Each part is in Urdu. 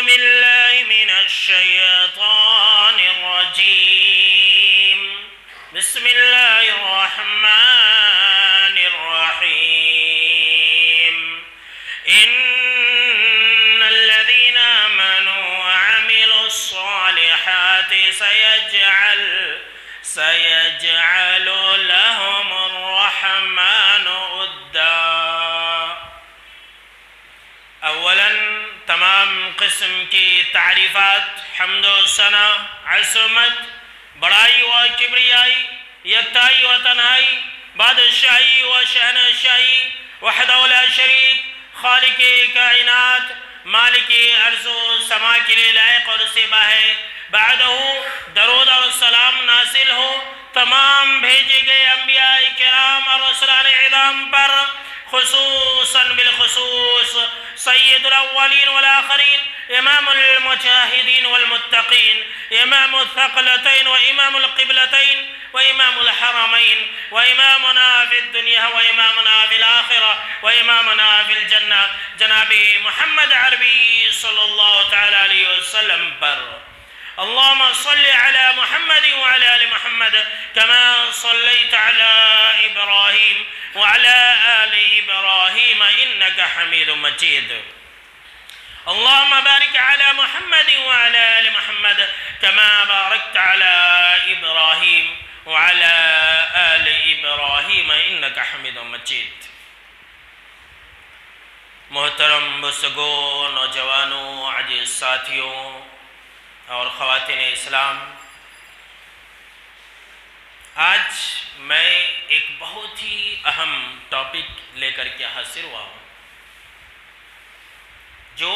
بالله من الشيطان الرجيم بسم الله الرحمن الرحيم إن الذين آمنوا وعملوا الصالحات سيجعل لهم الرحمن ودا۔ اولا تمام قسم کی تعریفات، حمد و ثنا، عظمت، بڑائی و کبریائی، یکتائی و تنہائی، بادشاہی و شہنشاہی، وحدہ لا شریک، خالق کائنات، مالک ارض و سما کے لیے لائق اور سبا ہے۔ بعدہ درود اور سلام نازل ہو تمام بھیجے گئے انبیاء کرام اور رسولان اعظام پر، خصوصاً بالخصوص سید الاولین والآخرین، امام المجاہدین والمتقین، امام الثقلتین وامام القبلتین وامام الحرمین، وامامنا فی الدنیا وامامنا فی الآخرہ وامامنا فی الجنہ، جناب محمد عربی صلی اللہ تعالی علیہ وسلم پر۔ اللهم صل على محمد وعلى آل محمد كما صليت على إبراهيم وعلى آل إبراهيم إنك حميد مجيد۔ اللهم بارك على محمد وعلى آل محمد كما باركت على إبراهيم وعلى آل إبراهيم إنك حميد مجيد۔ محترم بزرگوں، نوجوانوں، عزیز ساتھیوں اور خواتین اسلام، آج میں ایک بہت ہی اہم ٹاپک لے کر کے حاضر ہوا ہوں جو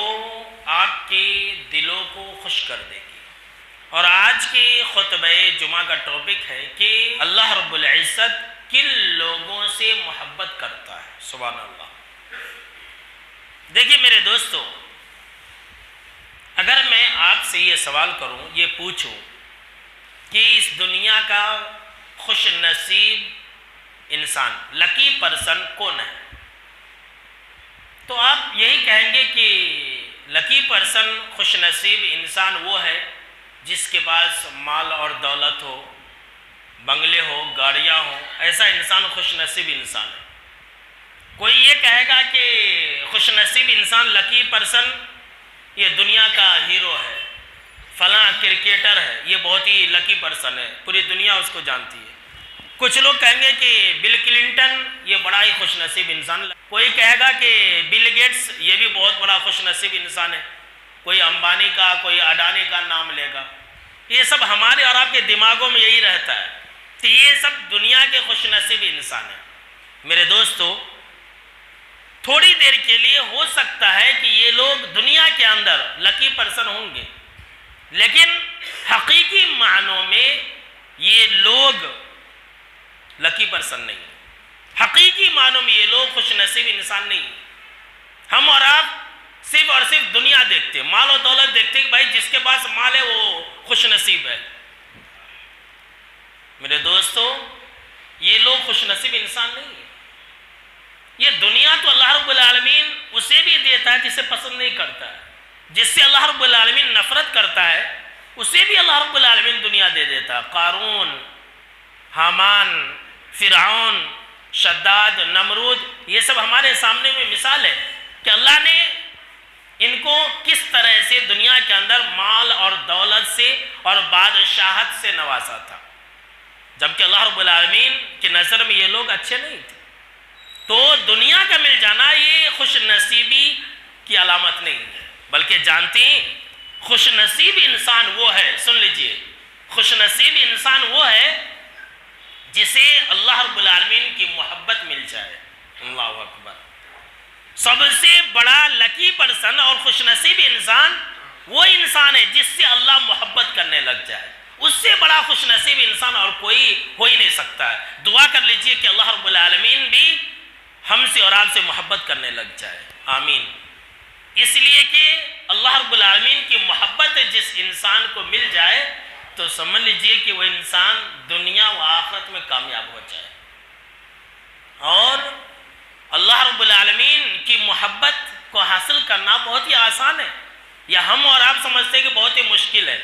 آپ کے دلوں کو خوش کر دے گی۔ اور آج کے خطبہ جمعہ کا ٹاپک ہے کہ اللہ رب العزت کن لوگوں سے محبت کرتا ہے۔ سبحان اللہ۔ دیکھیے میرے دوستو، اگر میں آپ سے یہ سوال کروں، یہ پوچھوں کہ اس دنیا کا خوش نصیب انسان، لکی پرسن کون ہے، تو آپ یہی کہیں گے کہ لکی پرسن، خوش نصیب انسان وہ ہے جس کے پاس مال اور دولت ہو، بنگلے ہو، گاڑیاں ہوں، ایسا انسان خوش نصیب انسان ہے۔ کوئی یہ کہے گا کہ خوش نصیب انسان، لکی پرسن، یہ دنیا کا ہیرو ہے، فلاں کرکٹر ہے، یہ بہت ہی لکی پرسن ہے، پوری دنیا اس کو جانتی ہے۔ کچھ لوگ کہیں گے کہ بل کلنٹن یہ بڑا ہی خوش نصیب انسان، کوئی کہے گا کہ بل گیٹس یہ بھی بہت بڑا خوش نصیب انسان ہے، کوئی امبانی کا، کوئی اڈانی کا نام لے گا۔ یہ سب ہمارے اور آپ کے دماغوں میں یہی رہتا ہے کہ یہ سب دنیا کے خوش نصیب انسان ہیں۔ میرے دوستو، تھوڑی دیر کے لیے ہو سکتا ہے کہ یہ لوگ دنیا کے اندر لکی پرسن ہوں گے، لیکن حقیقی معنوں میں یہ لوگ لکی پرسن نہیں ہیں۔ حقیقی معنوں میں یہ لوگ خوش نصیب انسان نہیں ہیں۔ ہم اور آپ صرف اور صرف دنیا دیکھتے ہیں، مال و دولت دیکھتے ہیں کہ بھائی جس کے پاس مال ہے وہ خوش نصیب ہے۔ میرے دوستو، یہ لوگ خوش نصیب انسان نہیں ہیں۔ یہ دنیا تو اللہ رب العالمین اسے بھی دیتا ہے جسے پسند نہیں کرتا ہے، جس سے اللہ رب العالمین نفرت کرتا ہے اسے بھی اللہ رب العالمین دنیا دے دیتا ہے۔ قارون، حامان، فرعون، شداد، نمرود، یہ سب ہمارے سامنے میں مثال ہے کہ اللہ نے ان کو کس طرح سے دنیا کے اندر مال اور دولت سے اور بادشاہت سے نوازا تھا، جبکہ اللہ رب العالمین کی نظر میں یہ لوگ اچھے نہیں تھے۔ تو دنیا کا مل جانا یہ خوش نصیبی کی علامت نہیں ہے، بلکہ جانتے ہیں خوش نصیب انسان وہ ہے، سن لیجئے، خوش نصیب انسان وہ ہے جسے اللہ رب العالمین کی محبت مل جائے۔ اللہ اکبر۔ سب سے بڑا لکی پرسن اور خوش نصیب انسان وہ انسان ہے جس سے اللہ محبت کرنے لگ جائے۔ اس سے بڑا خوش نصیب انسان اور کوئی ہو ہی نہیں سکتا ہے۔ دعا کر لیجئے کہ اللہ رب العالمین بھی ہم سے اور آپ سے محبت کرنے لگ جائے، آمین۔ اس لیے کہ اللہ رب العالمین کی محبت جس انسان کو مل جائے تو سمجھ لیجئے کہ وہ انسان دنیا و آخرت میں کامیاب ہو جائے۔ اور اللہ رب العالمین کی محبت کو حاصل کرنا بہت ہی آسان ہے۔ یا ہم اور آپ سمجھتے ہیں کہ بہت ہی مشکل ہے،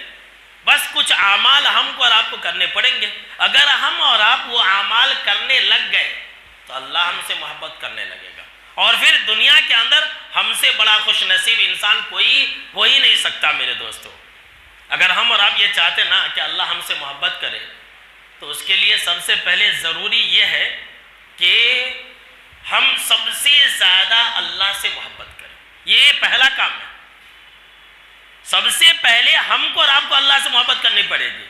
بس کچھ اعمال ہم کو اور آپ کو کرنے پڑیں گے، اگر ہم اور آپ وہ اعمال کرنے لگ گئے تو اللہ ہم سے محبت کرنے لگے گا، اور پھر دنیا کے اندر ہم سے بڑا خوش نصیب انسان کوئی ہو ہی نہیں سکتا میرے دوستو۔ اگر ہم اور آپ یہ چاہتے نا کہ اللہ ہم سے محبت کرے تو اس کے لیے سب سے پہلے ضروری یہ ہے کہ ہم سب سے زیادہ اللہ سے محبت کریں، یہ پہلا کام ہے۔ سب سے پہلے ہم کو اور آپ کو اللہ سے محبت کرنی پڑے گی۔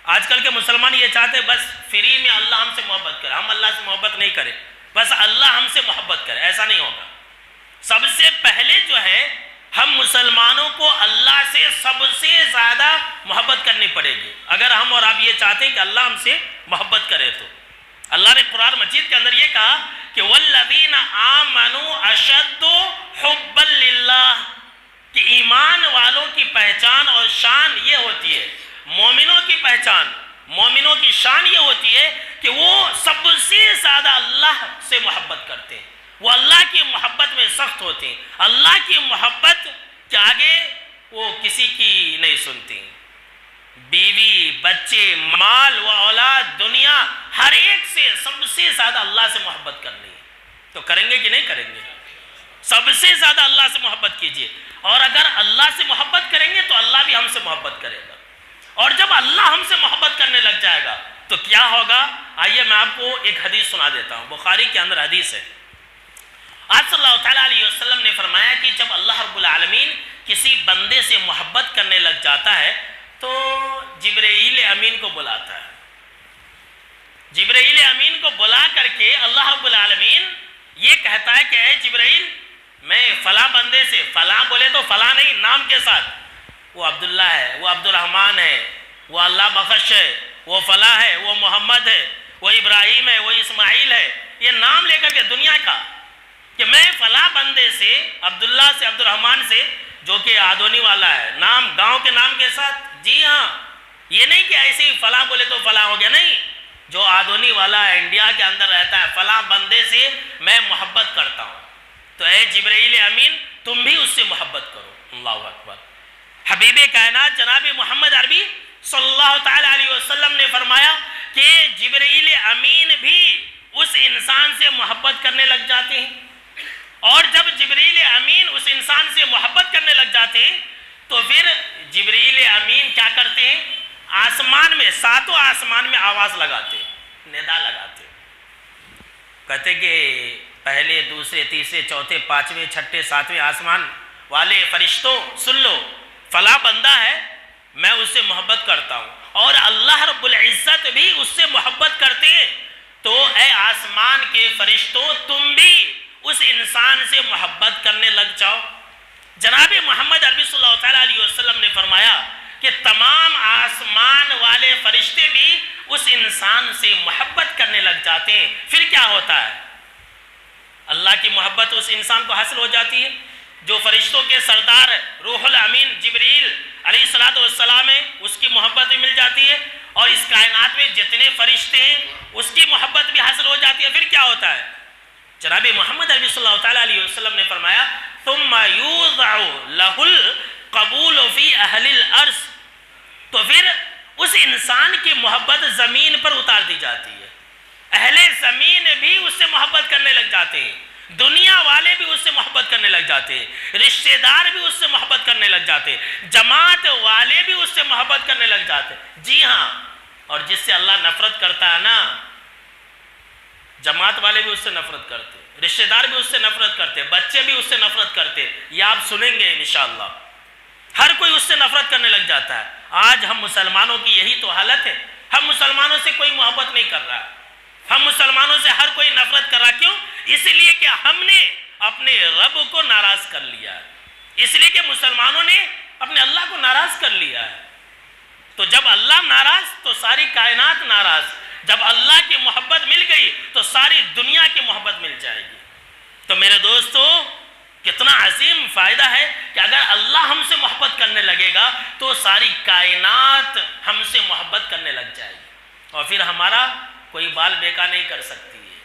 آج کل کے مسلمان یہ چاہتے بس فری میں اللہ ہم سے محبت کرے، ہم اللہ سے محبت نہیں کریں، بس اللہ ہم سے محبت کرے، ایسا نہیں ہوگا۔ سب سے پہلے جو ہے ہم مسلمانوں کو اللہ سے سب سے زیادہ محبت کرنی پڑے گی، اگر ہم اور آپ یہ چاہتے ہیں کہ اللہ ہم سے محبت کرے تو۔ اللہ نے قرآن مجید کے اندر یہ کہا کہ وَالَّذِينَ آمَنُوا أَشَدُّ حُبًّا لِلَّهِ، کہ ایمان والوں کی پہچان اور شان یہ ہوتی ہے، مومنوں کی پہچان، مومنوں کی شان یہ ہوتی ہے کہ وہ سب سے زیادہ اللہ سے محبت کرتے ہیں، وہ اللہ کی محبت میں سخت ہوتے ہیں، اللہ کی محبت کے آگے وہ کسی کی نہیں سنتی۔ بیوی، بچے، مال و اولاد، دنیا، ہر ایک سے سب سے زیادہ اللہ سے محبت کرنی ہے، تو کریں گے کہ نہیں کریں گے؟ سب سے زیادہ اللہ سے محبت کیجئے، اور اگر اللہ سے محبت کریں گے تو اللہ بھی ہم سے محبت کرے گا، اور جب اللہ ہم سے محبت کرنے لگ جائے گا تو کیا ہوگا؟ آئیے میں آپ کو ایک حدیث سنا دیتا ہوں، بخاری کے اندر حدیث ہے۔ آج صلی اللہ تعالیٰ علیہ وسلم نے فرمایا کہ جب اللہ رب العالمین کسی بندے سے محبت کرنے لگ جاتا ہے تو جبرائیل امین کو بلاتا ہے، جبرائیل امین کو بلا کر کے اللہ رب العالمین یہ کہتا ہے کہ اے جبرائیل، میں فلاں بندے سے، فلاں بولے تو فلاں نہیں، نام کے ساتھ، وہ عبداللہ ہے، وہ عبد الرحمن ہے، وہ اللہ بخش ہے، وہ فلاں ہے، وہ محمد ہے، وہ ابراہیم ہے، وہ اسماعیل ہے، یہ نام لے کر کے دنیا کا، کہ میں فلاں بندے سے، عبداللہ سے، عبد الرحمن سے، جو کہ آدونی والا ہے، نام گاؤں کے نام کے ساتھ، جی ہاں، یہ نہیں کہ ایسے ہی فلاں بولے تو فلاں ہو گیا، نہیں، جو آدونی والا ہے، انڈیا کے اندر رہتا ہے، فلاں بندے سے میں محبت کرتا ہوں، تو اے جبرائیل امین تم بھی اس سے محبت کرو۔ اللہ اکبر۔ حبیب کائنات جناب محمد عربی صلی اللہ تعالیٰ علیہ وسلم نے فرمایا کہ جبرائیل امین بھی اس انسان سے محبت کرنے لگ جاتے ہیں، اور جب جبرائیل امین اس انسان سے محبت کرنے لگ جاتے ہیں تو پھر جبرائیل امین کیا کرتے ہیں؟ آسمان میں، ساتوں آسمان میں آواز لگاتے، ندا لگاتے، کہتے کہ پہلے، دوسرے، تیسرے، چوتھے، پانچویں، چھٹے، ساتویں آسمان والے فرشتوں سن لو، فلاں بندہ ہے، میں اس سے محبت کرتا ہوں، اور اللہ رب العزت بھی اس سے محبت کرتے ہیں، تو اے آسمان کے فرشتوں تم بھی اس انسان سے محبت کرنے لگ جاؤ۔ جناب محمد عربی صلی اللہ تعالیٰ علیہ وسلم نے فرمایا کہ تمام آسمان والے فرشتے بھی اس انسان سے محبت کرنے لگ جاتے ہیں، پھر کیا ہوتا ہے؟ اللہ کی محبت اس انسان کو حاصل ہو جاتی ہے، جو فرشتوں کے سردار روح الامین جبرائیل علیہ السلام ہے، اس کی محبت بھی مل جاتی ہے، اور اس کائنات میں جتنے فرشتے ہیں اس کی محبت بھی حاصل ہو جاتی ہے، پھر کیا ہوتا ہے؟ جناب محمد عربی صلی اللہ تعالیٰ علیہ وسلم نے فرمایا ثم یوضع لہ القبول فی اہل الارض، تو پھر اس انسان کی محبت زمین پر اتار دی جاتی ہے، اہل زمین بھی اس سے محبت کرنے لگ جاتے ہیں، دنیا والے بھی اس سے محبت کرنے لگ جاتے ہیں، رشتہ دار بھی اس سے محبت کرنے لگ جاتے ہیں، جماعت والے بھی اس سے محبت کرنے لگ جاتے ہیں، جی ہاں، اور جس سے اللہ نفرت کرتا ہے نا، جماعت والے بھی اس سے نفرت کرتے، رشتہ دار بھی اس سے نفرت کرتے، بچے بھی اس سے نفرت کرتے، یہ آپ سنیں گے انشاءاللہ، ہر کوئی اس سے نفرت کرنے لگ جاتا ہے۔ آج ہم مسلمانوں کی یہی تو حالت ہے، ہم مسلمانوں سے کوئی محبت نہیں کر رہا، ہم مسلمانوں سے ہر کوئی نفرت کر رہا، کیوں؟ اس لیے کہ ہم نے اپنے رب کو ناراض کر لیا ہے، اس لیے کہ مسلمانوں نے اپنے اللہ کو ناراض کر لیا ہے، تو جب اللہ ناراض تو ساری کائنات ناراض، جب اللہ کی محبت مل گئی تو ساری دنیا کی محبت مل جائے گی۔ تو میرے دوستو کتنا عظیم فائدہ ہے کہ اگر اللہ ہم سے محبت کرنے لگے گا تو ساری کائنات ہم سے محبت کرنے لگ جائے گی، اور پھر ہمارا کوئی بال بیکا نہیں کر سکتی ہے،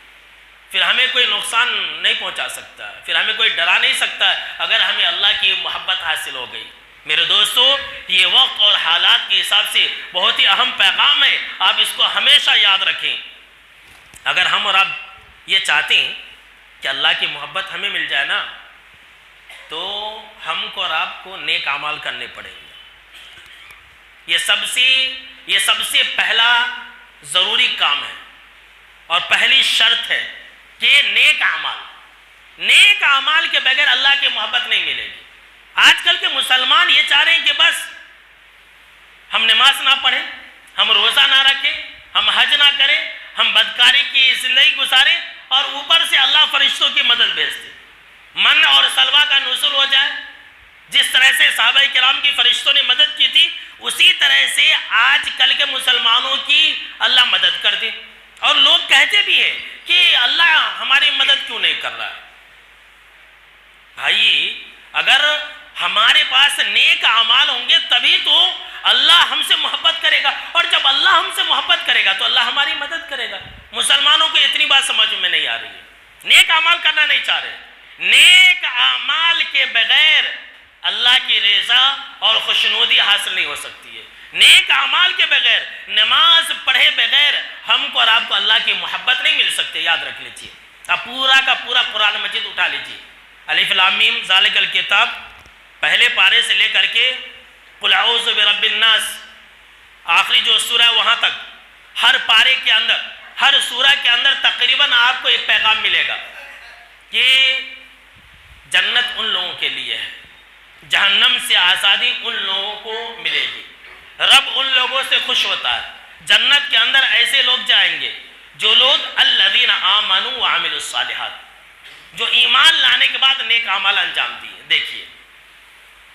پھر ہمیں کوئی نقصان نہیں پہنچا سکتا، پھر ہمیں کوئی ڈرا نہیں سکتا اگر ہمیں اللہ کی محبت حاصل ہو گئی۔ میرے دوستو، یہ وقت اور حالات کے حساب سے بہت ہی اہم پیغام ہے، آپ اس کو ہمیشہ یاد رکھیں۔ اگر ہم اور آپ یہ چاہتے ہیں کہ اللہ کی محبت ہمیں مل جائے نا، تو ہم کو اور آپ کو نیک اعمال کرنے پڑیں گے۔ یہ سب سے پہلا ضروری کام ہے اور پہلی شرط ہے کہ نیک اعمال کے بغیر اللہ کی محبت نہیں ملے گی۔ آج کل کے مسلمان یہ چاہ رہے ہیں کہ بس ہم نماز نہ پڑھیں، ہم روزہ نہ رکھیں، ہم حج نہ کریں، ہم بدکاری کی زندگی گزاریں، اور اوپر سے اللہ فرشتوں کی مدد بھیجتے، من اور سلوہ کا نزول ہو جائے۔ جس طرح سے صحابہ کرام کی فرشتوں نے مدد کی تھی، اسی طرح سے آج کل کے مسلمانوں کی اللہ مدد کر دے۔ اور لوگ کہتے بھی ہیں کہ اللہ ہماری مدد کیوں نہیں کر رہا ہے؟ بھائی، اگر ہمارے پاس نیک اعمال ہوں گے تبھی تو اللہ ہم سے محبت کرے گا، اور جب اللہ ہم سے محبت کرے گا تو اللہ ہماری مدد کرے گا۔ مسلمانوں کو اتنی بات سمجھ میں نہیں آ رہی ہے، نیک اعمال کرنا نہیں چاہ رہے۔ نیک اعمال کے بغیر اللہ کی رضا اور خوشنودی حاصل نہیں ہو سکتی ہے۔ نیک اعمال کے بغیر، نماز پڑھے بغیر ہم کو اور آپ کو اللہ کی محبت نہیں مل سکتے، یاد رکھ لیجیے۔ اب پورا کا پورا قرآن مجید اٹھا لیجیے، الف لام میم ذالک الکتاب، پہلے پارے سے لے کر کے قل اعوذ برب الناس آخری جو سورہ ہے وہاں تک، ہر پارے کے اندر، ہر سورہ کے اندر تقریباً آپ کو ایک پیغام ملے گا کہ جنت ان لوگوں کے لیے ہے، جہنم سے آزادی ان لوگوں کو ملے گی، رب ان لوگوں سے خوش ہوتا ہے۔ جنت کے اندر ایسے لوگ جائیں گے جو لوگ الذین آمنوا وعملوا الصالحات، جو ایمان لانے کے بعد نیک اعمال انجام دیے۔ دیکھیے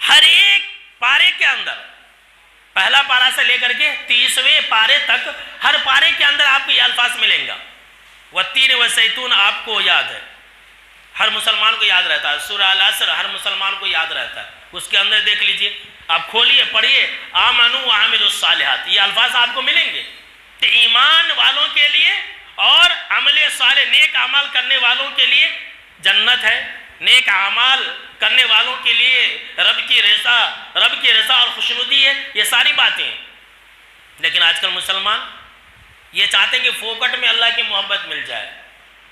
ہر ایک پارے کے اندر، پہلا پارہ سے لے کر کے 30ویں پارے تک، ہر پارے کے اندر آپ کو یہ الفاظ ملیں گا۔ والتین والزیتون آپ کو یاد ہے، ہر مسلمان کو یاد رہتا ہے۔ سورہ العصر ہر مسلمان کو یاد رہتا ہے، اس کے اندر دیکھ لیجئے، آپ کھولیے پڑھیے، آمنوا وعملوا الصالحات، یہ الفاظ آپ کو ملیں گے کہ ایمان والوں کے لیے اور عمل صالح نیک اعمال کرنے والوں کے لیے جنت ہے، نیک اعمال کرنے والوں کے لیے رب کی رضا اور خوشنودی ہے، یہ ساری باتیں ہیں۔ لیکن آج کل مسلمان یہ چاہتے ہیں کہ فوکٹ میں اللہ کی محبت مل جائے۔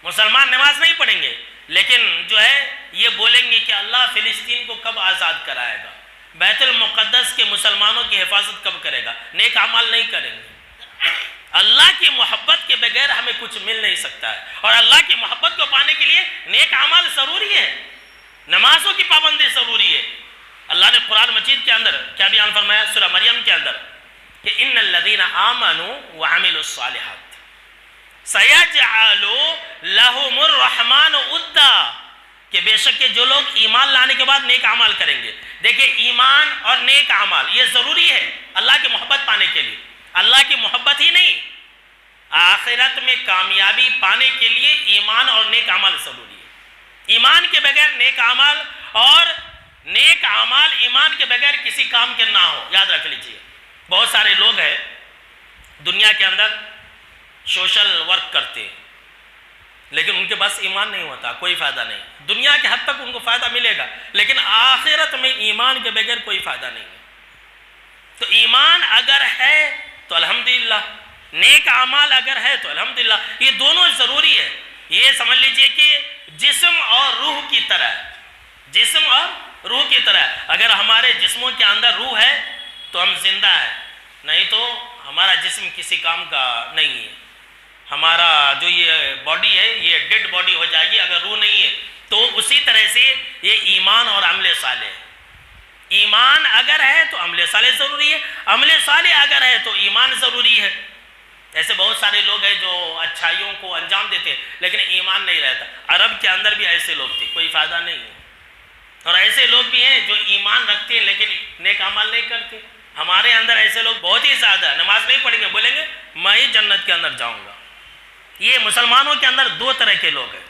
مسلمان نماز نہیں پڑھیں گے، لیکن جو ہے یہ بولیں گے کہ اللہ فلسطین کو کب آزاد کرائے گا، بیت المقدس کے مسلمانوں کی حفاظت کب کرے گا۔ نیک اعمال نہیں کریں گے۔ اللہ کی محبت کے بغیر ہمیں کچھ مل نہیں سکتا ہے، اور اللہ کی محبت کو پانے کے لیے نیک اعمال ضروری ہے، نمازوں کی پابندی ضروری ہے۔ اللہ نے قرآن مجید کے اندر کیا بیان فرمایا؟ سورہ مریم کے اندر کہ ان الذین آمنوا وعملوا الصالحات سیجعل لہم الرحمن ودا، کہ بے شک کہ جو لوگ ایمان لانے کے بعد نیک اعمال کریں گے۔ دیکھیں ایمان اور نیک اعمال یہ ضروری ہے اللہ کی محبت پانے کے لیے۔ اللہ کی محبت ہی نہیں، آخرت میں کامیابی پانے کے لیے ایمان اور نیک اعمال ضروری ہے۔ ایمان کے بغیر نیک اعمال، اور نیک اعمال ایمان کے بغیر کسی کام کے نہ ہو، یاد رکھ لیجئے۔ بہت سارے لوگ ہیں دنیا کے اندر سوشل ورک کرتے ہیں، لیکن ان کے پاس ایمان نہیں ہوتا، کوئی فائدہ نہیں۔ دنیا کے حد تک ان کو فائدہ ملے گا، لیکن آخرت میں ایمان کے بغیر کوئی فائدہ نہیں ہے۔ تو ایمان اگر ہے تو الحمدللہ، نیک اعمال اگر ہے تو الحمدللہ، یہ دونوں ضروری ہے۔ یہ سمجھ لیجئے کہ جسم اور روح کی طرح، جسم اور روح کی طرح، اگر ہمارے جسموں کے اندر روح ہے تو ہم زندہ ہیں، نہیں تو ہمارا جسم کسی کام کا نہیں ہے۔ ہمارا جو یہ باڈی ہے یہ ڈیڈ باڈی ہو جائے گی اگر روح نہیں ہے۔ تو اسی طرح سے یہ ایمان اور عمل صالح، ایمان اگر ہے تو عمل صالح ضروری ہے، عمل صالح اگر ہے تو ایمان ضروری ہے۔ ایسے بہت سارے لوگ ہیں جو اچھائیوں کو انجام دیتے ہیں لیکن ایمان نہیں رہتا۔ عرب کے اندر بھی ایسے لوگ تھے، کوئی فائدہ نہیں ہے، اور ایسے لوگ بھی ہیں جو ایمان رکھتے ہیں لیکن نیک اعمال نہیں کرتے۔ ہمارے اندر ایسے لوگ بہت ہی زیادہ، نماز نہیں پڑھیں گے، بولیں گے میں ہی جنت کے اندر جاؤں گا۔ یہ مسلمانوں کے اندر دو طرح کے لوگ ہیں۔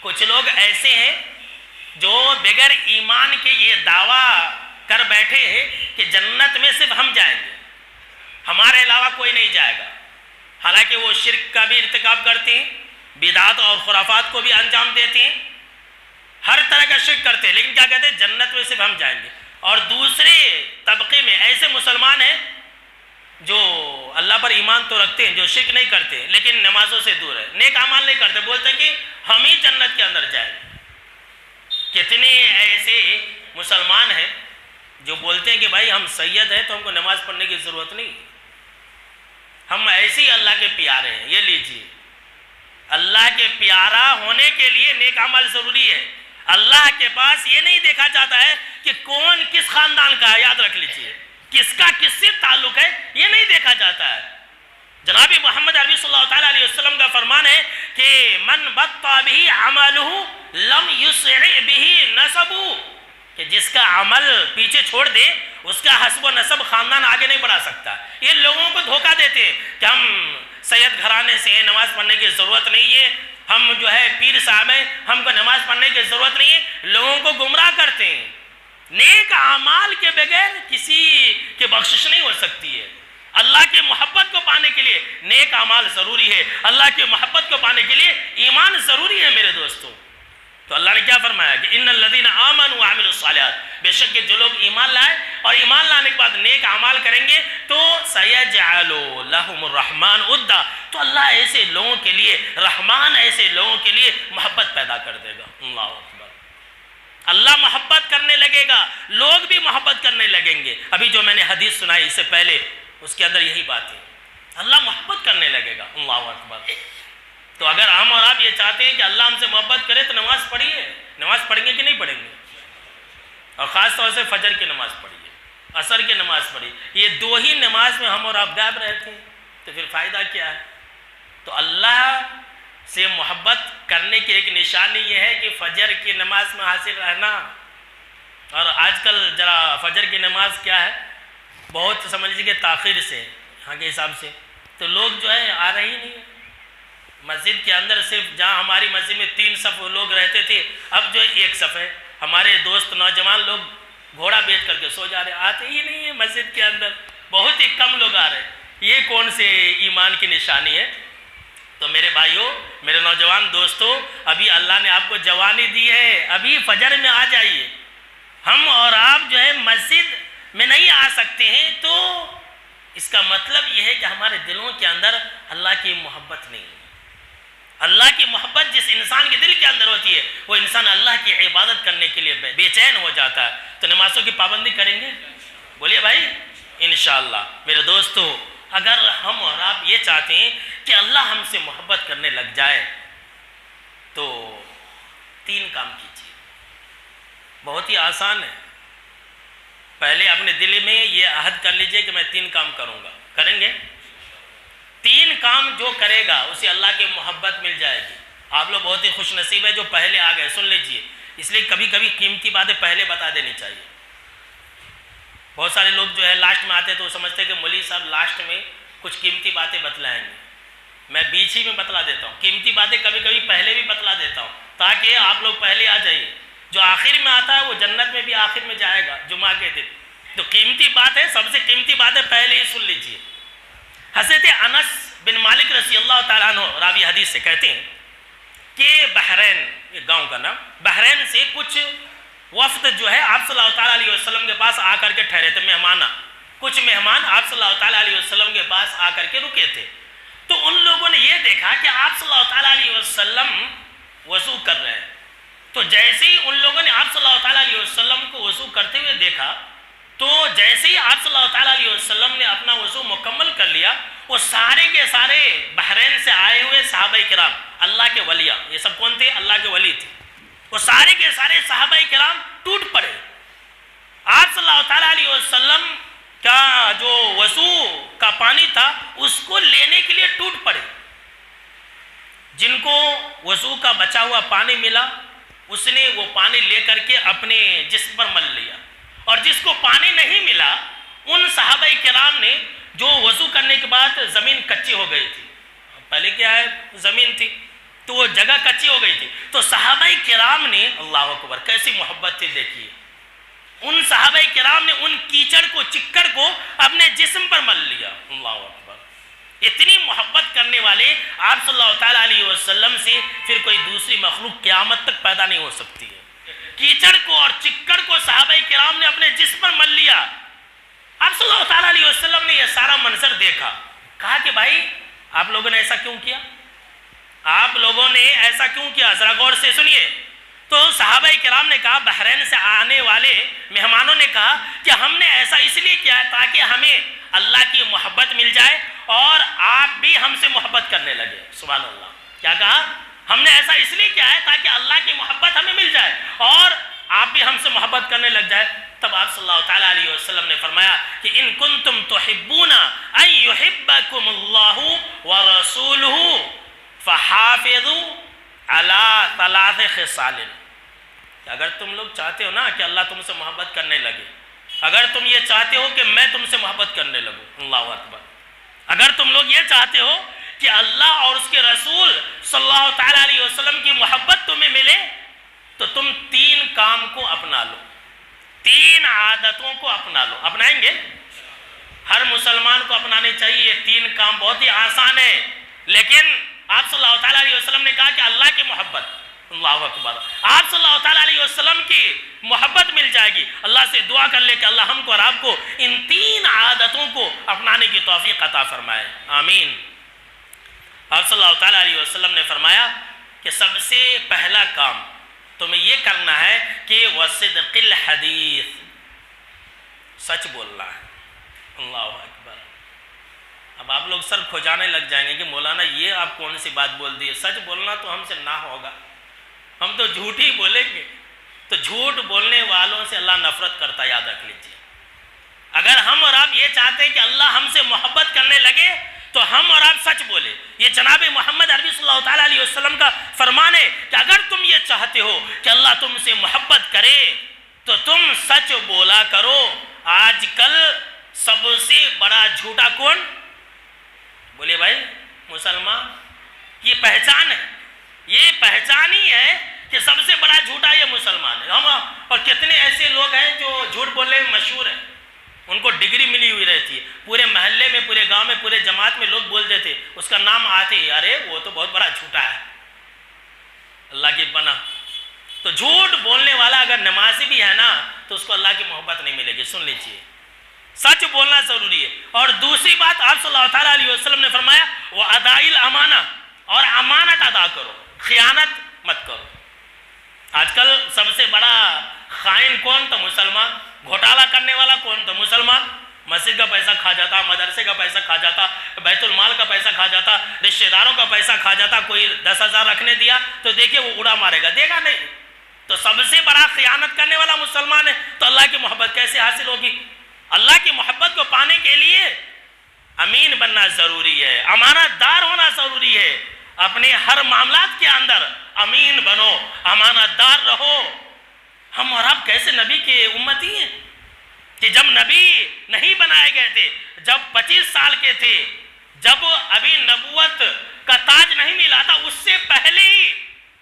کچھ لوگ ایسے ہیں جو بغیر ایمان کے یہ دعویٰ کر بیٹھے ہیں کہ جنت میں صرف ہم جائیں گے، ہمارے علاوہ کوئی نہیں جائے گا، حالانکہ وہ شرک کا بھی ارتکاب کرتے ہیں، بدعات اور خرافات کو بھی انجام دیتے ہیں، ہر طرح کا شرک کرتے ہیں، لیکن کیا کہتے ہیں جنت میں صرف ہم جائیں گے۔ اور دوسرے طبقے میں ایسے مسلمان ہیں جو اللہ پر ایمان تو رکھتے ہیں، جو شرک نہیں کرتے لیکن نمازوں سے دور ہے، نیک اعمال نہیں کرتے، بولتے ہیں کہ ہم ہی جنت کے اندر جائیں۔ کتنے ایسے مسلمان ہیں جو بولتے ہیں کہ بھائی ہم سید ہیں تو ہم کو نماز پڑھنے کی ضرورت نہیں، ہم ایسے ہی اللہ کے پیارے ہیں۔ یہ لیجئے، اللہ کے پیارا ہونے کے لیے نیک عمل ضروری ہے۔ اللہ کے پاس یہ نہیں دیکھا جاتا ہے کہ کون کس خاندان کا ہے، یاد رکھ لیجئے، کس کا کس سے تعلق ہے، یہ نہیں دیکھا جاتا ہے۔ جناب محمد عربی صلی اللہ تعالیٰ علیہ وسلم کا فرمان ہے کہ من بطأ به عملہ لم یسرع به نسبہ، کہ جس کا عمل پیچھے چھوڑ دے اس کا حسب و نسب خاندان آگے نہیں بڑھا سکتا۔ یہ لوگوں کو دھوکہ دیتے ہیں کہ ہم سید گھرانے سے ہیں، نماز پڑھنے کی ضرورت نہیں ہے، ہم جو ہے پیر صاحب ہیں، ہم کو نماز پڑھنے کی ضرورت نہیں ہے، لوگوں کو گمراہ کرتے ہیں۔ نیک اعمال کے بغیر کسی کی بخشش نہیں ہو سکتی ہے۔ اللہ کی محبت کو پانے کے لیے نیک اعمال ضروری ہے، اللہ کی محبت کو پانے کے لیے ایمان ضروری ہے میرے دوستوں۔ تو اللہ نے کیا فرمایا کہ ان الذین آمنوا وعملوا الصالحات، بے شک کہ جو لوگ ایمان لائے اور ایمان لانے کے بعد نیک اعمال کریں گے تو سیجعل لہم الرحمن ودا، تو اللہ ایسے لوگوں کے لیے، رحمان ایسے لوگوں کے لیے محبت پیدا کر دے گا۔ اللہ اکبر، اللہ محبت کرنے لگے گا، لوگ بھی محبت کرنے لگیں گے۔ ابھی جو میں نے حدیث سنائی اس سے پہلے، اس کے اندر یہی بات ہے، اللہ محبت کرنے لگے گا۔ اللہ اکبر۔ تو اگر ہم اور آپ یہ چاہتے ہیں کہ اللہ ہم سے محبت کرے تو نماز پڑھیے، نماز پڑھیں گے کہ نہیں پڑھیں گے؟ اور خاص طور سے فجر کی نماز پڑھیے، عصر کی نماز پڑھیے، یہ دو ہی نماز میں ہم اور آپ غائب رہتے ہیں تو پھر فائدہ کیا ہے؟ تو اللہ سے محبت کرنے کی ایک نشانی یہ ہے کہ فجر کی نماز میں حاصل رہنا۔ اور آج کل ذرا فجر کی نماز کیا ہے، بہت سمجھ لیجیے کہ تاخیر سے، ہاں کے حساب سے تو لوگ جو ہے آ رہے ہی نہیں ہیں مسجد کے اندر۔ صرف جہاں ہماری مسجد میں 3 صف لوگ رہتے تھے، اب جو 1 صف ہے۔ ہمارے دوست نوجوان لوگ گھوڑا بیچ کر کے سو جا رہے، آتے ہی نہیں ہیں مسجد کے اندر، بہت ہی کم لوگ آ رہے ہیں۔ یہ کون سے ایمان کی نشانی ہے؟ تو میرے بھائیوں، میرے نوجوان دوستوں، ابھی اللہ نے آپ کو جوانی دی ہے، ابھی فجر میں آ جائیے۔ ہم اور آپ جو ہے مسجد میں نہیں آ سکتے ہیں تو اس کا مطلب یہ ہے کہ ہمارے دلوں کے اندر اللہ کی محبت نہیں ہے۔ اللہ کی محبت جس انسان کے دل کے اندر ہوتی ہے وہ انسان اللہ کی عبادت کرنے کے لیے بے چین ہو جاتا ہے۔ تو نمازوں کی پابندی کریں گے؟ بولیے بھائی، انشاءاللہ۔ میرے دوستو، اگر ہم اور آپ یہ چاہتے ہیں کہ اللہ ہم سے محبت کرنے لگ جائے تو 3 کام کیجیے، بہت ہی آسان ہے۔ پہلے اپنے دل میں یہ عہد کر لیجئے کہ میں 3 کام کروں گا، کریں گے؟ 3 کام جو کرے گا اسے اللہ کی محبت مل جائے گی۔ آپ لوگ بہت ہی خوش نصیب ہے جو پہلے آ گئے، سن لیجئے، اس لیے کبھی کبھی قیمتی باتیں پہلے بتا دینی چاہیے۔ بہت سارے لوگ جو ہے لاسٹ میں آتے تو وہ سمجھتے کہ مولوی صاحب لاسٹ میں کچھ قیمتی باتیں بتلائیں گے، میں بیچ ہی میں بتلا دیتا ہوں۔ قیمتی باتیں کبھی کبھی پہلے بھی بتلا دیتا ہوں تاکہ آپ لوگ پہلے آ جائیے۔ جو آخر میں آتا ہے وہ جنت میں بھی آخر میں جائے گا جمعہ کے دن۔ تو قیمتی بات ہے، سب سے قیمتی باتیں پہلے ہی سن لیجئے۔ حضرت انس بن مالک رضی اللہ تعالیٰ عنہ راوی حدیث سے کہتے ہیں کہ بحرین، یہ گاؤں کا نام، بحرین سے کچھ وفد جو ہے آپ صلی اللہ تعالیٰ علیہ وسلم کے پاس آ کر کے ٹھہرے تھے، مہمانہ، کچھ مہمان آپ صلی اللہ تعالیٰ علیہ وسلم کے پاس آ کر کے رکے تھے۔ تو ان لوگوں نے یہ دیکھا کہ آپ صلی اللہ تعالیٰ علیہ وسلم وضو کر رہے ہیں، تو جیسے ہی ان لوگوں نے آپ صلی اللہ تعالیٰ علیہ وسلم کو وضو کرتے ہوئے دیکھا تو جیسے ہی آپ صلی اللہ تعالیٰ علیہ وسلم نے اپنا وضو مکمل کر لیا، وہ سارے کے سارے بحرین سے آئے ہوئے صحابہ کرام، اللہ کے ولیاں، یہ سب کون تھے؟ اللہ کے ولی تھے، وہ سارے کے سارے صحابہ کرام ٹوٹ پڑے۔ آپ صلی اللہ تعالیٰ علیہ وسلم کا جو وضو کا پانی تھا اس کو لینے کے لیے ٹوٹ پڑے۔ جن کو وضو کا بچا ہوا پانی ملا اس نے وہ پانی لے کر کے اپنے جسم پر مل لیا، اور جس کو پانی نہیں ملا ان صحابہ کرام نے، جو وضو کرنے کے بعد زمین کچی ہو گئی تھی، پہلے کیا ہے زمین تھی تو وہ جگہ کچی ہو گئی تھی، تو صحابہ کرام نے، اللہ اکبر، کیسی محبت تھی دیکھیے، ان صحابہ کرام نے ان کیچڑ کو، چکر کو اپنے جسم پر مل لیا، اللہ اکبر۔ اتنی محبت کرنے والے آپ صلی اللہ تعالیٰ علیہ وسلم سے پھر کوئی دوسری مخلوق قیامت تک پیدا نہیں ہو سکتی ہے۔ کیچڑ کو اور چکر کو صحابہ کرام نے اپنے جسم پر مل لیا۔ آپ صلی اللہ تعالیٰ علیہ وسلم نے یہ سارا منظر دیکھا، کہا کہ بھائی آپ لوگوں نے ایسا کیوں کیا؟ آپ لوگوں نے ایسا کیوں کیا؟ ذرا غور سے سنیے۔ تو صحابہ کرام نے کہا، بحرین سے آنے والے مہمانوں نے کہا کہ ہم نے ایسا اس لیے کیا ہے تاکہ ہمیں اللہ کی محبت مل جائے اور آپ بھی ہم سے محبت کرنے لگے۔ سبحان اللہ، کیا کہا؟ ہم نے ایسا اس لیے کیا ہے تاکہ اللہ کی محبت ہمیں مل جائے اور آپ بھی ہم سے محبت کرنے لگ جائے۔ تب آپ صلی اللہ تعالیٰ علیہ وسلم نے فرمایا کہ ان کنتم تحبون ان یحبکم اللہ ورسولہ فحافظوا علی ثلاث خصال، کہ اگر تم لوگ چاہتے ہو نا کہ اللہ تم سے محبت کرنے لگے، اگر تم یہ چاہتے ہو کہ میں تم سے محبت کرنے لگوں، اللہ اکبر، اگر تم لوگ یہ چاہتے ہو کہ اللہ اور اس کے رسول صلی اللہ تعالیٰ علیہ وسلم کی محبت تمہیں ملے تو تم 3 کام کو اپنا لو، 3 عادتوں کو اپنا لو۔ اپنائیں گے؟ ہر مسلمان کو اپنانے چاہیے۔ یہ 3 کام بہت ہی آسان ہے، لیکن آپ صلی اللہ تعالیٰ علیہ وسلم نے کہا کہ اللہ کی محبت، اللہ اکبر، آپ صلی اللہ تعالیٰ علیہ وسلم کی محبت مل جائے گی۔ اللہ سے دعا کر لے کہ اللہ ہم کو اور آپ کو ان 3 عادتوں کو اپنانے کی توفیق عطا فرمائے، آمین۔ آپ صلی اللہ تعالیٰ علیہ وسلم نے فرمایا کہ سب سے پہلا کام تمہیں یہ کرنا ہے کہ وصدق الحدیث، سچ بولنا ہے، اللہ اکبر۔ اب آپ لوگ سر کھجانے لگ جائیں گے کہ مولانا یہ آپ کون سی بات بول دی ہے، سچ بولنا تو ہم سے نہ ہوگا، ہم تو جھوٹ ہی بولیں گے۔ تو جھوٹ بولنے والوں سے اللہ نفرت کرتا، یاد رکھ لیجیے۔ اگر ہم اور آپ یہ چاہتے ہیں کہ اللہ ہم سے محبت کرنے لگے تو ہم اور آپ سچ بولے۔ یہ جناب محمد عربی صلی اللہ تعالیٰ علیہ وسلم کا فرمان ہے کہ اگر تم یہ چاہتے ہو کہ اللہ تم سے محبت کرے تو تم سچ بولا کرو۔ آج کل سب سے بڑا جھوٹا کون؟ بولے بھائی، مسلمان۔ یہ پہچان ہے، یہ پہچان ہی ہے کہ سب سے بڑا جھوٹا یہ مسلمان ہے۔ ہم اور کتنے ایسے لوگ ہیں جو جھوٹ بولنے میں مشہور ہیں، ان کو ڈگری ملی ہوئی رہتی ہے، پورے محلے میں، پورے گاؤں میں، پورے جماعت میں لوگ بول دیتے، اس کا نام آتے ہی ارے وہ تو بہت بڑا جھوٹا ہے، اللہ کی پناہ۔ تو جھوٹ بولنے والا اگر نمازی بھی ہے نا تو اس کو اللہ کی محبت نہیں ملے گی، سن لیجیے۔ سچ بولنا ضروری ہے۔ اور دوسری بات آپ صلی اللہ تعالیٰ علیہ وسلم نے فرمایا وہ ادائل امانہ، اور امانت ادا کرو، خیانت مت کرو۔ آج کل سب سے بڑا خائن کون؟ تو مسلمان۔ گھوٹالا کرنے والا کون؟ تو مسلمان۔ مسجد کا پیسہ کھا جاتا، مدرسے کا پیسہ کھا جاتا، بیت المال کا پیسہ کھا جاتا، رشتہ داروں کا پیسہ کھا جاتا۔ کوئی 10,000 رکھنے دیا تو دیکھیے وہ اڑا مارے گا، دے گا نہیں۔ تو سب سے بڑا خیانت کرنے والا مسلمان ہے، تو اللہ کی محبت کیسے حاصل ہوگی؟ اللہ کی محبت کو پانے کے لیے امین بننا ضروری ہے، امانت دار ہونا ضروری ہے۔ اپنے ہر معاملات کے اندر امین بنو، امانت دار رہو۔ ہم اور آپ کیسے نبی کے امتی ہیں کہ جب نبی نہیں بنائے گئے تھے، جب 25 سال کے تھے، جب ابھی نبوت کا تاج نہیں ملا تھا، اس سے پہلے ہی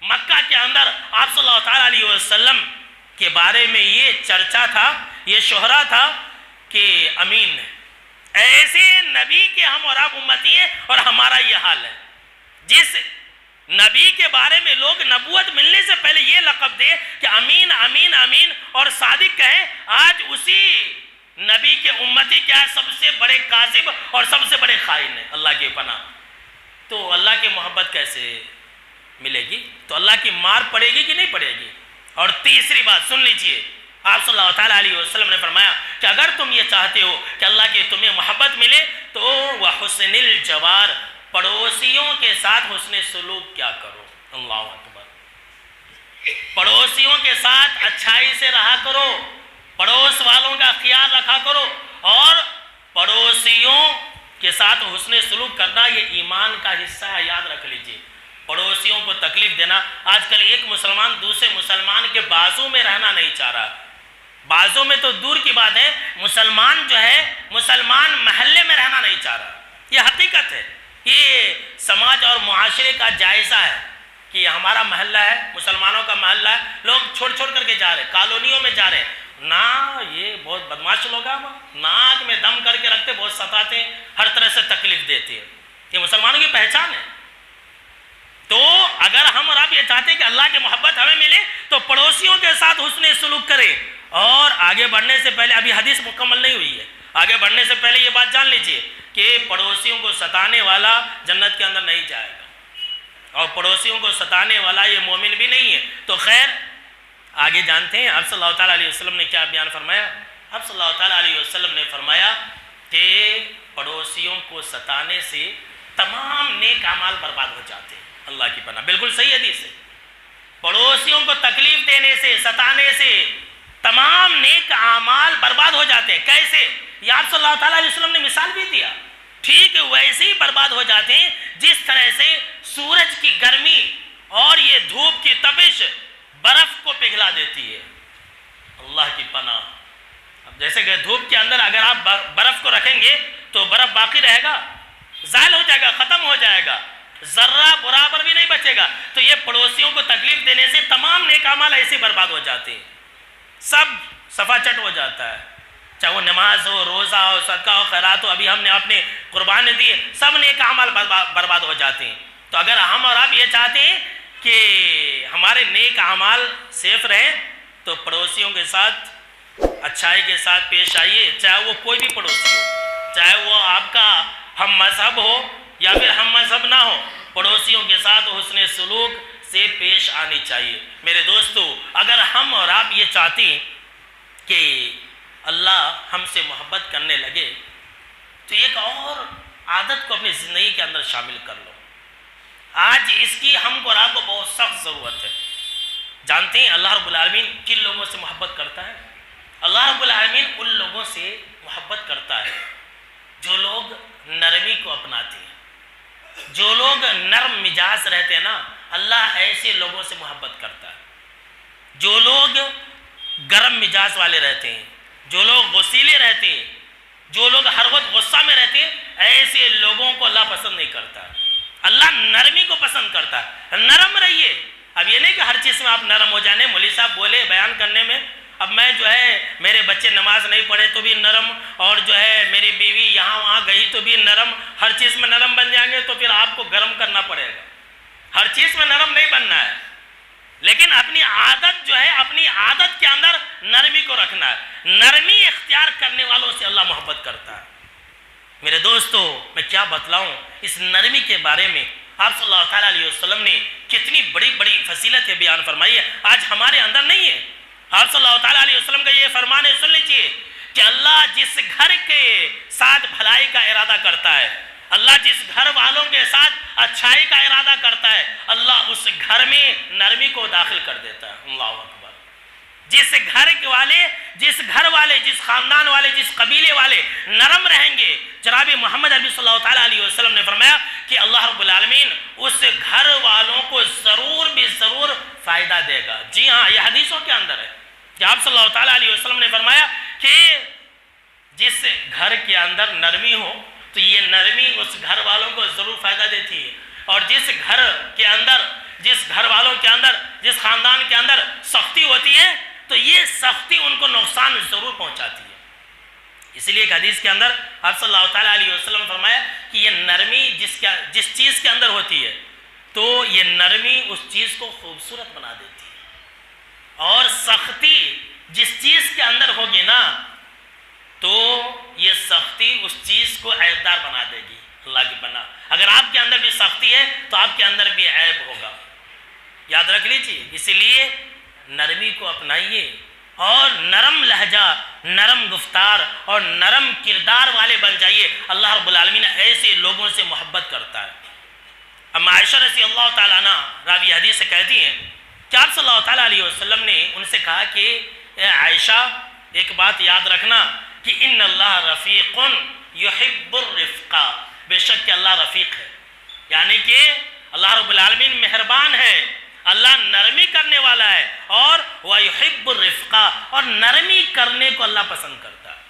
مکہ کے اندر آپ صلی اللہ تعالیٰ علیہ وسلم کے بارے میں یہ چرچا تھا، یہ شہرہ تھا کہ امین ہے۔ ایسے نبی کے ہم اور آپ امتی ہیں، اور ہمارا یہ حال ہے۔ جس نبی کے بارے میں لوگ نبوت ملنے سے پہلے یہ لقب دے کہ امین امین امین اور صادق کہیں، آج اسی نبی کے امتی کیا سب سے بڑے کاذب اور سب سے بڑے خائن ہیں، اللہ کی پناہ۔ تو اللہ کی محبت کیسے ملے گی؟ تو اللہ کی مار پڑے گی کہ نہیں پڑے گی؟ اور تیسری بات سن لیجئے، آپ صلی اللہ تعالیٰ علیہ وسلم نے فرمایا کہ اگر تم یہ چاہتے ہو کہ اللہ کی تمہیں محبت ملے تو وحسن الجوار، پڑوسیوں کے ساتھ حسن سلوک کیا کرو، اللہ اکبر۔ پڑوسیوں کے ساتھ اچھائی سے رہا کرو، پڑوس والوں کا خیال رکھا کرو، اور پڑوسیوں کے ساتھ حسن سلوک کرنا یہ ایمان کا حصہ ہے، یاد رکھ لیجئے۔ پڑوسیوں کو تکلیف دینا، آج کل ایک مسلمان دوسرے مسلمان کے بازو میں رہنا نہیں چاہ رہا، بازو میں تو دور کی بات ہے، مسلمان جو ہے مسلمان محلے میں رہنا نہیں چاہ رہا۔ یہ حقیقت ہے، یہ سماج اور معاشرے کا جائزہ ہے کہ ہمارا محلہ ہے، مسلمانوں کا محلہ ہے، لوگ چھوڑ چھوڑ کر کے جا رہے، کالونیوں میں جا رہے نا، یہ بہت بدماش لوگ ہیں، ناک میں دم کر کے رکھتے، بہت ستاتے ہیں، ہر طرح سے تکلیف دیتے ہیں۔ یہ مسلمانوں کی پہچان ہے. تو اگر ہم اور آپ یہ چاہتے ہیں کہ اللہ کی محبت ہمیں ملے تو پڑوسیوں کے ساتھ حسن سلوک کریں. اور آگے بڑھنے سے پہلے، ابھی حدیث مکمل نہیں ہوئی ہے، آگے بڑھنے سے پہلے یہ بات جان لیجئے کہ پڑوسیوں کو ستانے والا جنت کے اندر نہیں جائے گا، اور پڑوسیوں کو ستانے والا یہ مومن بھی نہیں ہے. تو خیر آگے جانتے ہیں آپ صلی اللہ تعالیٰ علیہ وسلم نے کیا بیان فرمایا. آپ صلی اللہ تعالیٰ علیہ وسلم نے فرمایا کہ پڑوسیوں کو ستانے سے تمام نیک اعمال برباد ہو جاتے ہیں. اللہ کی پناہ، بالکل صحیح حدیث ہے. پڑوسیوں کو تکلیف دینے سے، ستانے سے تمام نیک اعمال برباد ہو جاتے ہیں. کیسے؟ یہ آپ صلی اللہ تعالیٰ علیہ وسلم نے مثال بھی دیا. ٹھیک ویسے ہی برباد ہو جاتے ہیں جس طرح سے سورج کی گرمی اور یہ دھوپ کی تپش برف کو پگھلا دیتی ہے. اللہ کی پناہ. اب جیسے کہ دھوپ کے اندر اگر آپ برف کو رکھیں گے تو برف باقی رہے گا، زائل ہو جائے گا، ختم ہو جائے گا، ذرہ برابر بھی نہیں بچے گا. تو یہ پڑوسیوں کو تکلیف دینے سے تمام نیک اعمال ایسے برباد ہو جاتے ہیں، سب صفا چٹ ہو جاتا ہے. چاہے وہ نماز ہو، روزہ ہو، صدقہ ہو، خیرات ہو، ابھی ہم نے اپنے قربانی دی، سب نیک اعمال برباد ہو جاتے ہیں. تو اگر ہم اور آپ یہ چاہتے ہیں کہ ہمارے نیک اعمال سیف رہیں تو پڑوسیوں کے ساتھ اچھائی کے ساتھ پیش آئیے. چاہے وہ کوئی بھی پڑوسی ہو، چاہے وہ آپ کا ہم مذہب ہو یا پھر ہم مذہب نہ ہو، پڑوسیوں کے ساتھ حسن سلوک سے پیش آنی چاہیے. میرے دوستو، اگر ہم اور آپ یہ چاہتے ہیں کہ اللہ ہم سے محبت کرنے لگے تو ایک اور عادت کو اپنی زندگی کے اندر شامل کر لو. آج اس کی ہم کو اور آپ کو بہت سخت ضرورت ہے. جانتے ہیں اللہ رب العالمین کن لوگوں سے محبت کرتا ہے؟ اللہ رب العالمین ان لوگوں سے محبت کرتا ہے جو لوگ نرمی کو اپناتے ہیں، جو لوگ نرم مزاج رہتے ہیں نا، اللہ ایسے لوگوں سے محبت کرتا ہے. جو لوگ گرم مزاج والے رہتے ہیں، جو لوگ غصیلے رہتے ہیں، جو لوگ ہر وقت غصہ میں رہتے ہیں، ایسے لوگوں کو اللہ پسند نہیں کرتا. اللہ نرمی کو پسند کرتا ہے. نرم رہیے. اب یہ نہیں کہ ہر چیز میں آپ نرم ہو جانے. مولوی صاحب بولے بیان کرنے میں، اب میں جو ہے میرے بچے نماز نہیں پڑھے تو بھی نرم، اور جو ہے میری بیوی یہاں وہاں گئی تو بھی نرم، ہر چیز میں نرم بن جائیں گے تو پھر آپ کو گرم کرنا پڑے گا. ہر چیز میں نرم نہیں بننا ہے، لیکن اپنی عادت جو ہے، اپنی عادت کے اندر نرمی کو رکھنا ہے. نرمی اختیار کرنے والوں سے اللہ محبت کرتا ہے. میرے دوستو، میں کیا بتلاؤں اس نرمی کے بارے میں. آپ صلی اللہ تعالیٰ علیہ وسلم نے کتنی بڑی بڑی فضیلتیں بیان فرمائی ہے، آج ہمارے اندر نہیں ہے. آپ صلی اللہ تعالیٰ علیہ وسلم کا یہ فرمان ہے، سن لیجئے کہ اللہ جس گھر کے ساتھ بھلائی کا ارادہ کرتا ہے، اللہ جس گھر والوں کے ساتھ اچھائی کا ارادہ کرتا ہے، اللہ اس گھر میں نرمی کو داخل کر دیتا ہے. اللہ اکبر. جس گھر والے، جس خاندان والے، جس قبیلے والے نرم رہیں گے، جناب محمد عربی صلی اللہ تعالیٰ علیہ وسلم نے فرمایا کہ اللہ رب العالمین اس گھر والوں کو ضرور بھی ضرور فائدہ دے گا. جی ہاں، یہ حدیثوں کے اندر ہے کہ آپ صلی اللہ تعالیٰ علیہ وسلم نے فرمایا کہ جس گھر کے اندر نرمی ہو تو یہ نرمی اس گھر والوں کو ضرور فائدہ دیتی ہے، اور جس گھر کے اندر، جس گھر والوں کے اندر، جس خاندان کے اندر سختی ہوتی ہے تو یہ سختی ان کو نقصان ضرور پہنچاتی ہے. اس لیے ایک حدیث کے اندر آپ صلی اللہ تعالیٰ علیہ وسلم نے فرمایا کہ یہ نرمی جس چیز کے اندر ہوتی ہے تو یہ نرمی اس چیز کو خوبصورت بنا دیتی ہے، اور سختی جس چیز کے اندر ہوگی نا تو یہ سختی اس چیز کو عیبدار بنا دے گی. اللہ کی پناہ. اگر آپ کے اندر بھی سختی ہے تو آپ کے اندر بھی عیب ہوگا. یاد رکھ لیجیے. اسی لیے نرمی کو اپنائیے اور نرم لہجہ، نرم گفتار اور نرم کردار والے بن جائیے. اللہ رب العالمین ایسے لوگوں سے محبت کرتا ہے. اب عائشہ رضی اللہ تعالیٰ عنہ راوی حدیث سے کہتی ہیں کہ آپ صلی اللہ تعالیٰ علیہ وسلم نے ان سے کہا کہ اے عائشہ، ایک بات یاد رکھنا کہ ان اللہ رفیق یحب الرفقہ، بے شک کہ اللہ رفیق ہے، یعنی کہ اللہ رب العالمین مہربان ہے، اللہ نرمی کرنے والا ہے، اور وَيُحِبُّ الرِّفْقَ، اور نرمی کرنے کو اللہ پسند کرتا ہے،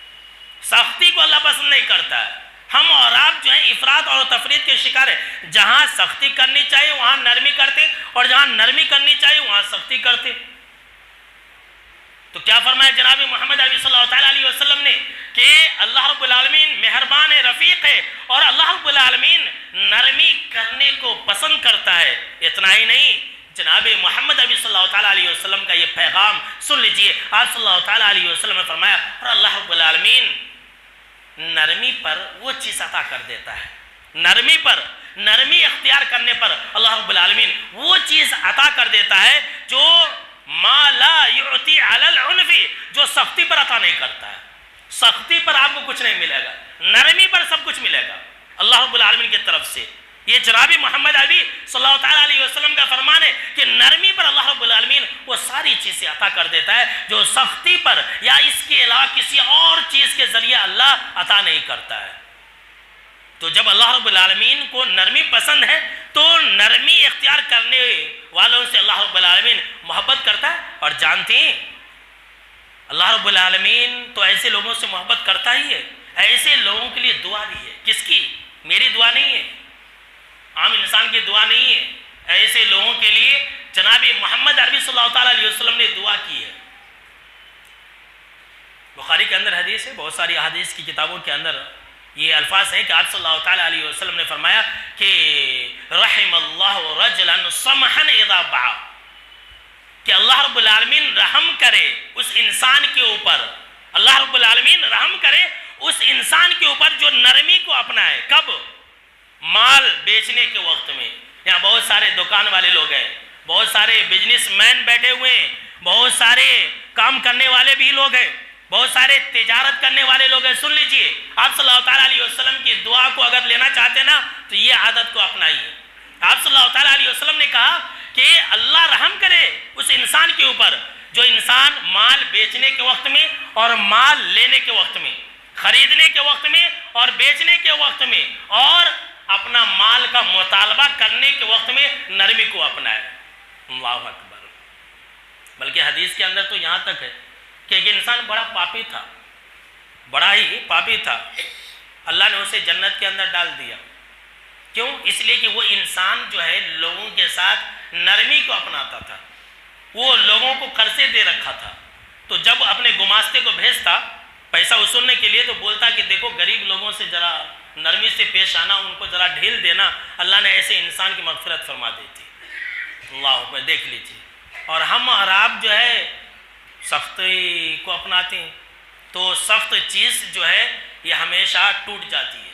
سختی کو اللہ پسند نہیں کرتا ہے. ہم اور آپ جو ہیں افراط اور تفریط کے شکار ہیں. جہاں سختی کرنی چاہیے وہاں نرمی کرتے، اور جہاں نرمی کرنی چاہیے وہاں سختی کرتے. تو کیا فرمایا جناب محمد عربی صلی اللہ تعالیٰ علیہ وسلم نے کہ اللہ رب العالمین مہربان ہے، رفیق ہے، اور اللہ رب العالمین نرمی کرنے کو پسند کرتا ہے۔ اتنا ہی نہیں، جناب محمد عربی صلی اللہ تعالیٰ علیہ وسلم کا یہ پیغام سن لیجئے۔ آپ صلی اللہ تعالیٰ علیہ وسلم نے فرمایا، اور اللہ رب العالمین نرمی پر وہ چیز عطا کر دیتا ہے، نرمی پر، نرمی اختیار کرنے پر اللہ رب العالمین وہ چیز عطا کر دیتا ہے جو ما لا یعطی علی العنف، جو سختی پر عطا نہیں کرتا ہے۔ سختی پر آپ کو کچھ نہیں ملے گا، نرمی پر سب کچھ ملے گا اللہ رب العالمین کی طرف سے۔ یہ جناب محمد عربی صلی اللہ تعالیٰ علیہ وسلم کا فرمان ہے کہ نرمی پر اللہ رب العالمین وہ ساری چیزیں عطا کر دیتا ہے جو سختی پر یا اس کے علاوہ کسی اور چیز کے ذریعے اللہ عطا نہیں کرتا ہے۔ تو جب اللہ رب العالمین کو نرمی پسند ہے تو نرمی اختیار کرنے والوں سے اللہ رب العالمین محبت کرتا ہے۔ اور جانتے ہیں اللہ رب العالمین تو ایسے لوگوں سے محبت کرتا ہی ہے، ایسے لوگوں کے لیے دعا بھی ہے۔ کس کی؟ میری دعا نہیں ہے، عام انسان کی دعا نہیں ہے، ایسے لوگوں کے لیے جناب محمد عربی صلی اللہ تعالیٰ علیہ وسلم نے دعا کی ہے۔ بخاری کے اندر حدیث ہے، بہت ساری حدیث کی کتابوں کے اندر یہ الفاظ ہیں کہ آپ صلی اللہ تعالیٰ علیہ وسلم نے فرمایا کہ رحم اللہ رجلا سمحا اذا بعا، کہ اللہ رب العالمین رحم کرے اس انسان کے اوپر، اللہ رب العالمین رحم کرے اس انسان کے اوپر جو نرمی کو اپنائے۔ کب؟ مال بیچنے کے وقت میں۔ یہاں بہت سارے دکان والے لوگ ہیں، بہت سارے بزنس مین بیٹھے ہوئے ہیں، بہت سارے کام کرنے والے بھی لوگ ہیں، بہت سارے تجارت کرنے والے لوگ ہیں۔ سن لیجئے، آپ صلی اللہ تعالیٰ علیہ وسلم کی دعا کو اگر لینا چاہتے نا تو یہ عادت کو اپنائیے۔ آپ صلی اللہ تعالیٰ علیہ وسلم نے کہا کہ اللہ رحم کرے اس انسان کے اوپر جو انسان مال بیچنے کے وقت میں اور مال لینے کے وقت میں، خریدنے کے وقت میں اور بیچنے کے وقت میں اور اپنا مال کا مطالبہ کرنے کے وقت میں نرمی کو اپنائے۔ اللہ اکبر۔ بلکہ حدیث کے اندر تو یہاں تک ہے کہ ایک انسان بڑا پاپی تھا، بڑا ہی پاپی تھا، اللہ نے اسے جنت کے اندر ڈال دیا۔ کیوں؟ اس لیے کہ وہ انسان جو ہے لوگوں کے ساتھ نرمی کو اپناتا تھا، وہ لوگوں کو قرضے دے رکھا تھا، تو جب اپنے گماستے کو بھیجتا پیسہ وصولنے کے لیے تو بولتا کہ دیکھو غریب لوگوں سے ذرا نرمی سے پیش آنا، ان کو ذرا ڈھیل دینا، اللہ نے ایسے انسان کی مغفرت فرما دیتی۔ اللہ اکبر۔ دیکھ لیجیے، اور ہم اور آپ جو ہے سختی کو اپناتے ہیں تو سخت چیز جو ہے یہ ہمیشہ ٹوٹ جاتی ہے،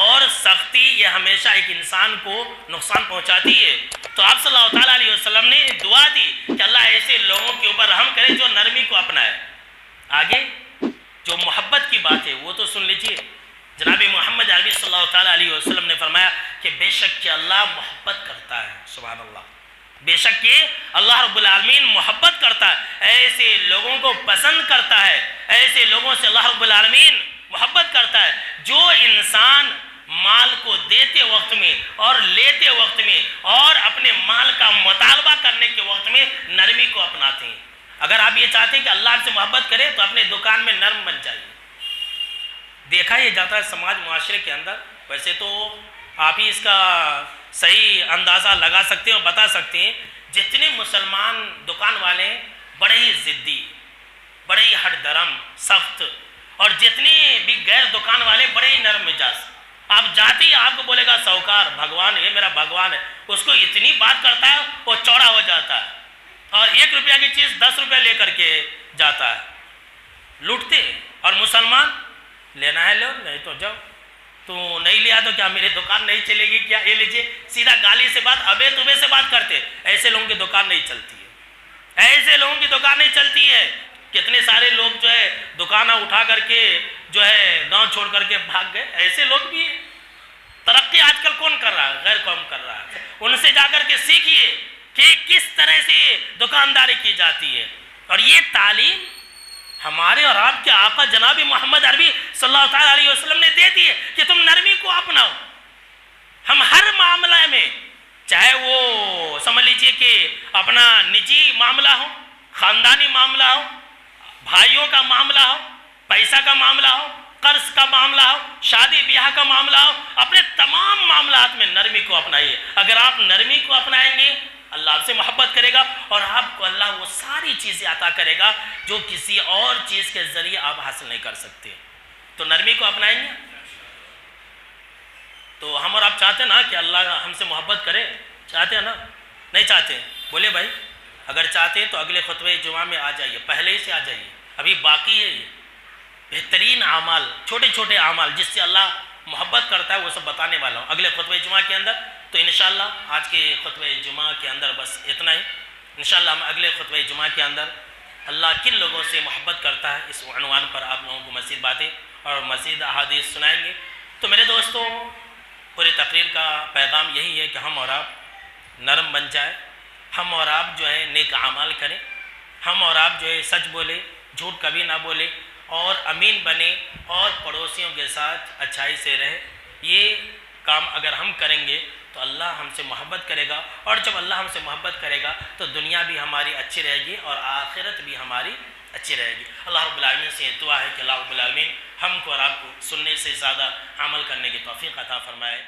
اور سختی یہ ہمیشہ ایک انسان کو نقصان پہنچاتی ہے۔ تو آپ صلی اللہ تعالیٰ علیہ وسلم نے دعا دی کہ اللہ ایسے لوگوں کے اوپر رحم کرے جو نرمی کو اپنائے۔ آگے جو محبت کی بات ہے وہ تو سن لیجئے، جناب محمد عربی صلی اللہ تعالیٰ علیہ وسلم نے فرمایا کہ بے شک کہ اللہ محبت کرتا ہے، سبحان اللہ، بے شک کہ اللہ رب العالمین محبت کرتا ہے، ایسے لوگوں کو پسند کرتا ہے، ایسے لوگوں سے اللہ رب العالمین محبت کرتا ہے جو انسان مال کو دیتے وقت میں اور لیتے وقت میں اور اپنے مال کا مطالبہ کرنے کے وقت میں نرمی کو اپناتے ہیں۔ اگر آپ یہ چاہتے ہیں کہ اللہ آپ سے محبت کرے تو اپنے دکان میں نرم بن جائیے۔ دیکھا یہ جاتا ہے سماج معاشرے کے اندر، ویسے تو آپ ہی اس کا صحیح اندازہ لگا سکتے ہیں اور بتا سکتے ہیں، جتنے مسلمان دکان والے ہیں بڑے ہی ضدی، بڑے ہی ہٹ درم، سخت، اور جتنے بھی غیر دکان والے بڑے ہی نرم مزاج۔ آپ جاتے ہی آپ کو بولے گا ساہوکار بھگوان، یہ میرا بھگوان ہے، اس کو اتنی بات کرتا ہے وہ چوڑا ہو جاتا ہے، اور 1 روپیہ کی چیز 10 روپیہ لے کر کے جاتا ہے، لوٹتے ہیں۔ اور مسلمان لینا ہے لو، نہیں تو جاؤ، تو نہیں لیا تو کیا میری دکان نہیں چلے گی کیا؟ یہ لیجیے، سیدھا گالی سے بات، ابے تبے سے بات کرتے۔ ایسے لوگوں کی دکان نہیں چلتی ہے، ایسے لوگوں کی دکان نہیں چلتی ہے۔ کتنے سارے لوگ جو ہے دکانہ اٹھا کر کے جو ہے گاؤں چھوڑ کر کے بھاگ گئے، ایسے لوگ بھی ہیں۔ ترقی آج کل کون کر رہا ہے؟ غیر قوم کر رہا ہے۔ ان سے جا کر کے سیکھیے کہ کس طرح سے دکانداری کی جاتی ہے۔ اور یہ تعلیم ہمارے اور آپ کے آقا جناب محمد عربی صلی اللہ تعالیٰ علیہ وسلم نے دے دی ہے کہ تم نرمی کو اپناؤ۔ ہم ہر معاملہ میں، چاہے وہ سمجھ لیجئے کہ اپنا نجی معاملہ ہو، خاندانی معاملہ ہو، بھائیوں کا معاملہ ہو، پیسہ کا معاملہ ہو، قرض کا معاملہ ہو، شادی بیاہ کا معاملہ ہو، اپنے تمام معاملات میں نرمی کو اپنائیے۔ اگر آپ نرمی کو اپنائیں گے اللہ آپ سے محبت کرے گا اور آپ کو اللہ وہ ساری چیزیں عطا کرے گا جو کسی اور چیز کے ذریعے آپ حاصل نہیں کر سکتے. تو نرمی کو اپنائیں گے. تو ہم اور آپ چاہتے ہیں نا کہ اللہ ہم سے محبت کرے؟ چاہتے ہیں نا؟ نہیں چاہتے؟ بولے بھائی اگر چاہتے ہیں تو اگلے خطبہ جمعہ میں آ جائیے، پہلے ہی سے آ جائیے، ابھی باقی ہے یہ بہترین اعمال، چھوٹے چھوٹے اعمال جس سے اللہ محبت کرتا ہے، وہ سب بتانے والا ہوں اگلے خطبہ جمعہ کے اندر. تو انشاءاللہ آج کے خطبہ جمعہ کے اندر بس اتنا ہی. انشاءاللہ ہم اگلے خطبہ جمعہ کے اندر اللہ کن لوگوں سے محبت کرتا ہے اس عنوان پر آپ لوگوں کو مزید باتیں اور مزید احادیث سنائیں گے. تو میرے دوستوں پوری تقریر کا پیغام یہی ہے کہ ہم اور آپ نرم بن جائے، ہم اور آپ جو ہے نیک اعمال کریں، ہم اور آپ جو ہے سچ بولے، جھوٹ کبھی نہ بولے اور امین بنے اور پڑوسیوں کے ساتھ اچھائی سے رہے. یہ کام اگر ہم کریں گے تو اللہ ہم سے محبت کرے گا، اور جب اللہ ہم سے محبت کرے گا تو دنیا بھی ہماری اچھی رہے گی اور آخرت بھی ہماری اچھی رہے گی. اللہ رب العالمین سے یہ دعا ہے کہ اللہ رب العالمین ہم کو اور آپ کو سننے سے زیادہ عمل کرنے کی توفیق عطا فرمائے.